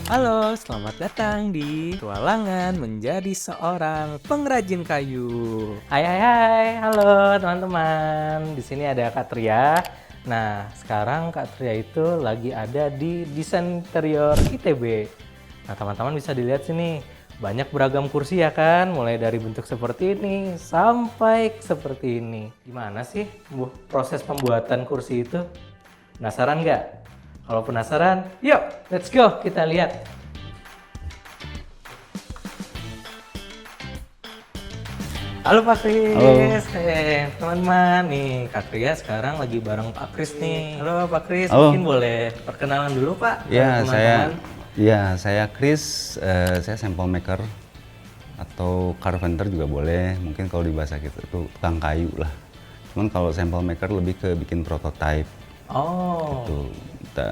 Halo, selamat datang di Petualangan Menjadi Seorang Pengrajin Kayu. Hai, halo teman-teman. Di sini ada Kak Tria. Nah, sekarang Kak Tria itu lagi ada di Desain Interior ITB. Nah, teman-teman bisa dilihat sini, banyak beragam kursi ya kan, mulai dari bentuk seperti ini sampai seperti ini. Gimana sih proses pembuatan kursi itu? Penasaran nggak? Kalau penasaran, yuk let's go kita lihat. Halo Pak Kris, teman-teman nih Kak Tria sekarang lagi bareng Pak Kris nih. Halo Pak Kris, mungkin boleh perkenalan dulu Pak ke Ya, teman-teman. saya Chris, saya sampel maker atau carpenter juga boleh. Mungkin kalau di bahasa kita itu tukang kayu lah. Cuman kalau sampel maker lebih ke bikin prototype. Oh, Tuh,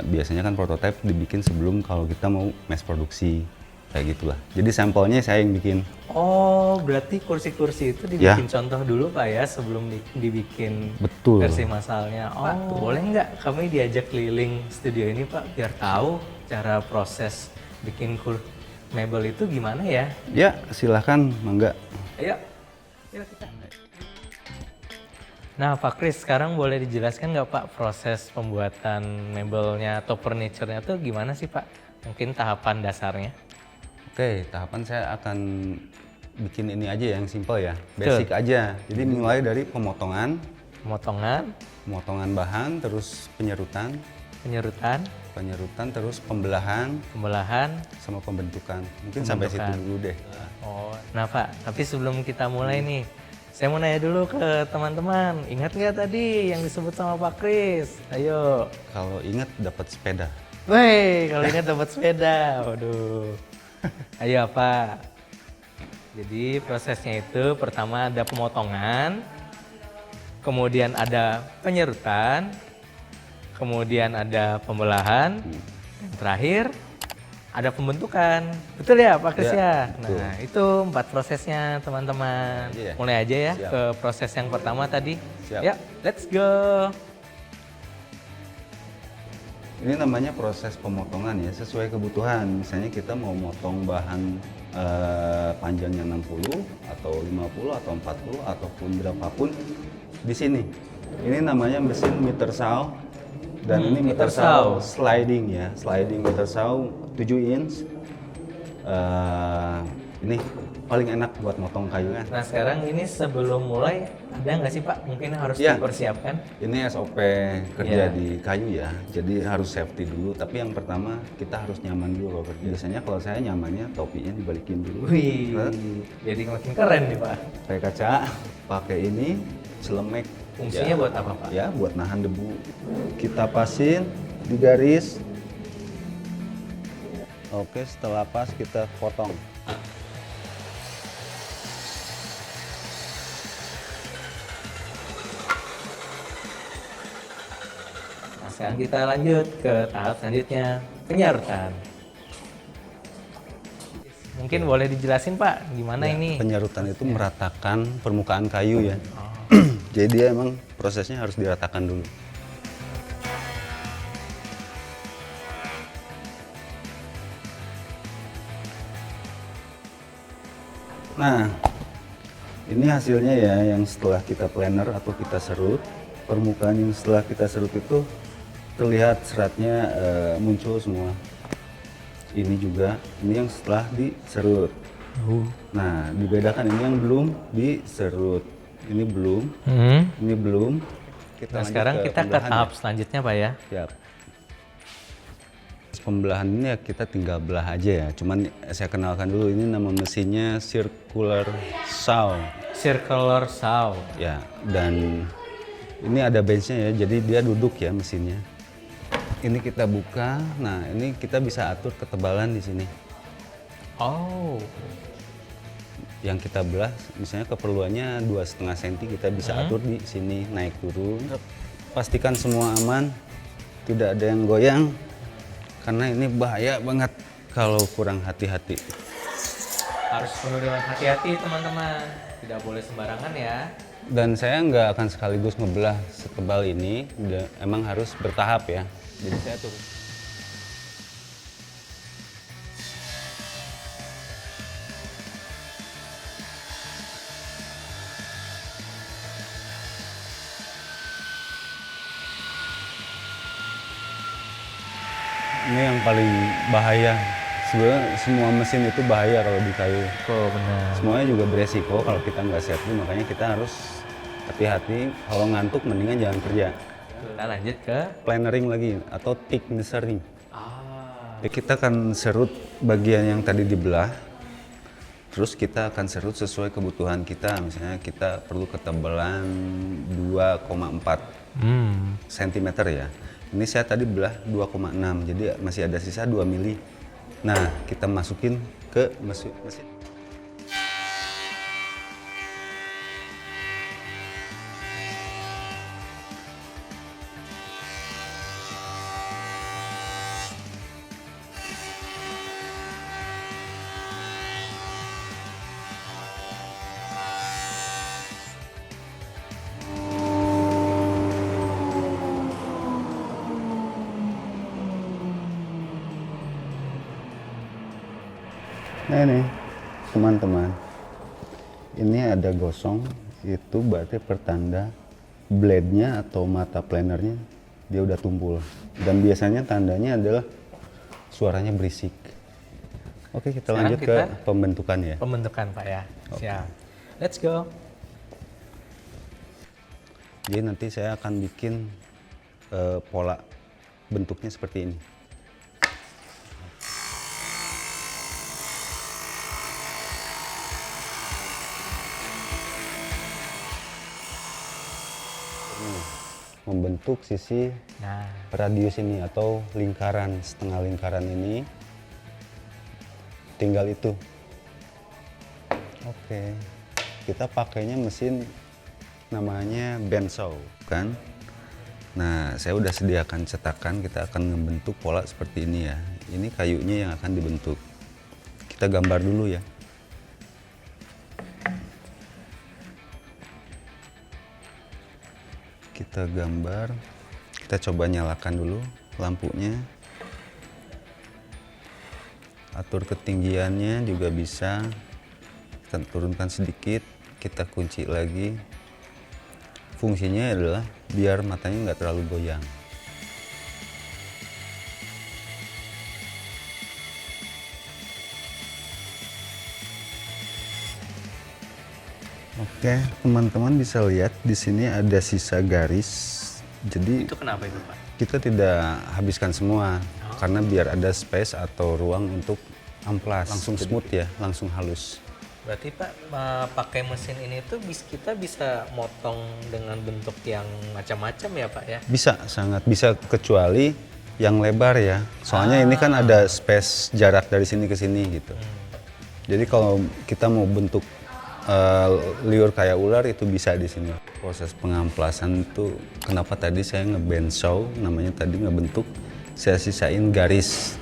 biasanya kan prototype dibikin sebelum kalau kita mau mass produksi kayak gitulah. Jadi sampelnya saya yang bikin. oh berarti kursi-kursi itu dibikin contoh dulu Pak ya sebelum dibikin Betul. versi masalnya. Oh, Pak, boleh nggak kami diajak keliling studio ini Pak biar tahu cara proses bikin mebel itu gimana ya? Ya, silahkan, mangga. Ayo, yuk kita. Nah, Pak Kris, sekarang boleh dijelaskan nggak Pak proses pembuatan mebelnya atau furniture-nya tuh gimana sih Pak? Mungkin tahapan dasarnya. Oke, tahapan saya akan bikin ini aja yang simple ya, basic aja. Jadi mulai dari pemotongan Pemotongan, bahan, terus penyerutan, terus pembelahan, sama pembentukan. Mungkin sampai situ dulu deh. Oh, nah Pak, tapi sebelum kita mulai nih, saya mau nanya dulu ke teman-teman. Ingat nggak tadi yang disebut sama Pak Kris? Ayo. Kalau ingat dapat sepeda. Woi, kalau ingat dapat sepeda. Waduh. Ayo Pak. Jadi prosesnya itu pertama ada pemotongan, kemudian ada penyerutan, kemudian ada pembelahan, yang terakhir ada pembentukan. Betul ya Pak Kris ya? betul. Nah itu 4 prosesnya teman-teman. Ya. Mulai aja ya Siap. ke proses yang pertama tadi. Siap. Ya, let's go. Ini namanya proses pemotongan ya, sesuai kebutuhan. Misalnya kita mau motong bahan panjangnya 60 atau 50 atau 40 ataupun berapapun di sini. Ini namanya mesin meter saw dan ini meter saw sliding ya, sliding meter saw 7 inch. Ini paling enak buat motong kayu kan. Nah sekarang ini sebelum mulai ada nggak sih Pak mungkin harus Iya. dipersiapkan? Ini SOP kerja di kayu ya, jadi harus safety dulu. Tapi yang pertama kita harus nyaman dulu kalau kerja. Biasanya kalau saya nyamannya topinya dibalikin dulu. Wih, jadi makin keren nih Pak. Pakai kaca, pakai ini celemek. Fungsinya buat apa Pak? Ya, buat nahan debu. Kita pasin di garis. Oke, setelah pas kita potong. Nah sekarang kita lanjut ke tahap selanjutnya, penyarutan. Mungkin boleh dijelasin Pak, gimana ini? Penyarutan itu meratakan permukaan kayu ya. Jadi dia emang prosesnya harus diratakan dulu. Nah, ini hasilnya ya yang setelah kita planer atau kita serut. Permukaan yang setelah kita serut itu terlihat seratnya muncul semua. Ini juga, ini yang setelah diserut. Nah, dibedakan ini yang belum diserut. Ini belum, ini belum. Nah sekarang kita ke tahap selanjutnya Pak ya. Siap. Pembelahan ini ya kita tinggal belah aja ya. Cuman saya kenalkan dulu, ini nama mesinnya circular saw. Circular saw. Ya, dan ini ada benchnya ya, jadi dia duduk ya mesinnya. Ini kita buka, nah ini kita bisa atur ketebalan di sini. Oh, Yang kita belah, misalnya keperluannya 2,5 cm kita bisa atur di sini, naik turun. Pastikan semua aman, tidak ada yang goyang, karena ini bahaya banget kalau kurang hati-hati. harus penuh dengan hati-hati teman-teman. Tidak boleh sembarangan ya. Dan saya nggak akan sekaligus ngebelah setebal ini, emang harus bertahap ya. Jadi saya tuh Ini yang paling bahaya. Sebenarnya semua mesin itu bahaya kalau di kayu. Oh benar. Semuanya juga beresiko kalau kita nggak safety, makanya kita harus hati-hati. Kalau ngantuk mendingan jangan kerja. Kita lanjut ke Plannering lagi atau thicknessering. ah. Jadi kita akan serut bagian yang tadi dibelah. Terus kita akan serut sesuai kebutuhan kita. Misalnya kita perlu ketebalan 2,4 cm ya. Ini saya tadi belah 2,6, jadi masih ada sisa 2 mili. Nah, kita masukin ke mesin. Nah ini teman-teman, ini ada gosong, itu berarti pertanda blade-nya atau mata planernya dia udah tumpul. Dan biasanya tandanya adalah suaranya berisik. Oke, kita Sekarang lanjut ke pembentukan ya. Pembentukan Pak ya. Siap. Let's go. Jadi nanti saya akan bikin pola bentuknya seperti ini. Membentuk sisi radius ini atau lingkaran, setengah lingkaran ini. Tinggal itu. Oke. Kita pakainya mesin namanya bandsaw kan. Nah, saya udah sediakan cetakan, kita akan membentuk pola seperti ini ya. Ini kayunya yang akan dibentuk. Kita gambar dulu ya. Kita gambar, kita coba nyalakan dulu lampunya. Atur ketinggiannya juga bisa. Kita turunkan sedikit, kita kunci lagi. Fungsinya adalah biar matanya nggak terlalu goyang. Oke, teman-teman bisa lihat di sini ada sisa garis. Jadi Itu kenapa itu Pak? kita tidak habiskan semua karena biar ada space atau ruang untuk amplas. Langsung smooth ya, langsung halus. Berarti Pak pakai mesin ini tuh kita bisa motong dengan bentuk yang macam-macam ya Pak ya? Bisa, sangat bisa, kecuali yang lebar ya. Soalnya ini kan ada space jarak dari sini ke sini gitu. Jadi kalau kita mau bentuk liur kayak ular itu bisa di sini. Proses pengamplasan itu kenapa tadi saya ngebandsaw, namanya tadi ngebentuk, saya sisain garis.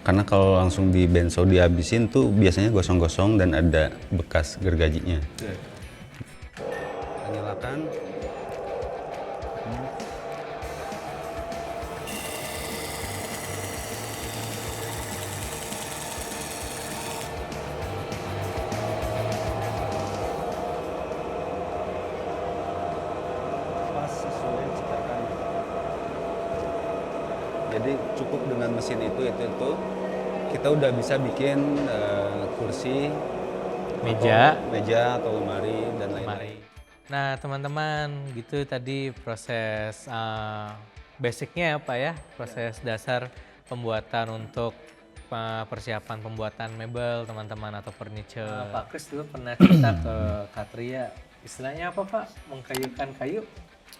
Karena kalau langsung di bandsaw dihabisin tuh biasanya gosong-gosong dan ada bekas gergajinya. Kita nyalakan. Pas sesuai cetakan. Jadi cukup dengan mesin itu kita udah bisa bikin kursi, meja atau lemari dan lain-lain. Nah teman-teman, gitu tadi proses basicnya apa ya, proses dasar pembuatan untuk persiapan pembuatan mebel teman-teman atau furniture. Pak Kris dulu pernah cerita ke Katria, istilahnya apa Pak? Mengkayukan kayu?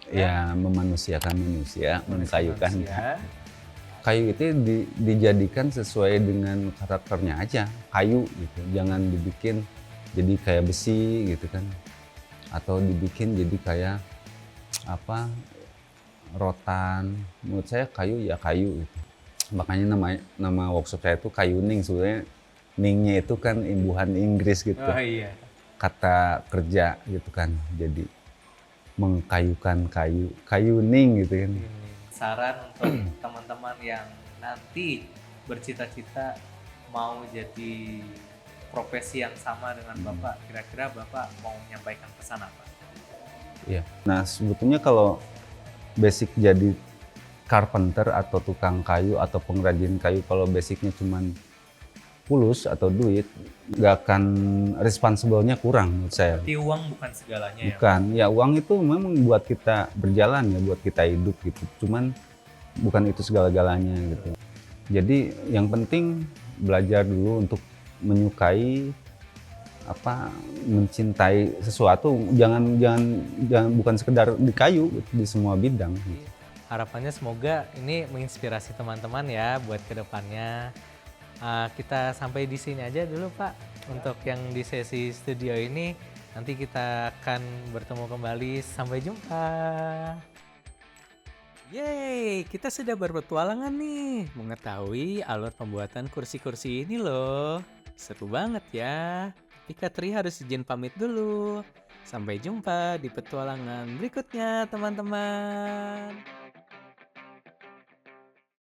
Ya, memanusiakan manusia, mengkayukan. Manusia. Kayu itu dijadikan sesuai dengan karakternya aja, kayu gitu. Jangan dibikin jadi kayak besi gitu kan. Atau dibikin jadi kayak apa, rotan. Menurut saya kayu ya kayu gitu. Makanya nama workshop saya itu kayu ning. Sebenarnya ningnya itu kan imbuhan Inggris gitu. Oh iya. Kata kerja gitu kan. Jadi mengkayukan kayu ning gitu kan. Saran untuk teman-teman yang nanti bercita-cita mau jadi profesi yang sama dengan Bapak, kira-kira Bapak mau menyampaikan pesan apa? Iya. Nah, sebetulnya kalau basic jadi carpenter atau tukang kayu atau pengrajin kayu kalau basicnya cuman pulus atau duit, nggak akan responsible-nya kurang menurut saya. Tapi uang bukan segalanya ya. Bukan, ya uang itu memang buat kita berjalan ya, buat kita hidup gitu. Cuman bukan itu segala-galanya gitu. Jadi yang penting belajar dulu untuk menyukai mencintai sesuatu, jangan bukan sekedar di kayu gitu, di semua bidang gitu. Harapannya semoga ini menginspirasi teman-teman ya buat kedepannya. Kita sampai di sini aja dulu Pak untuk yang di sesi studio ini. Nanti kita akan bertemu kembali. Sampai jumpa. Yeay, kita sudah berpetualangan nih mengetahui alur pembuatan kursi-kursi ini loh. Seru banget ya. Tapi Katri harus izin pamit dulu. Sampai jumpa di petualangan berikutnya teman-teman.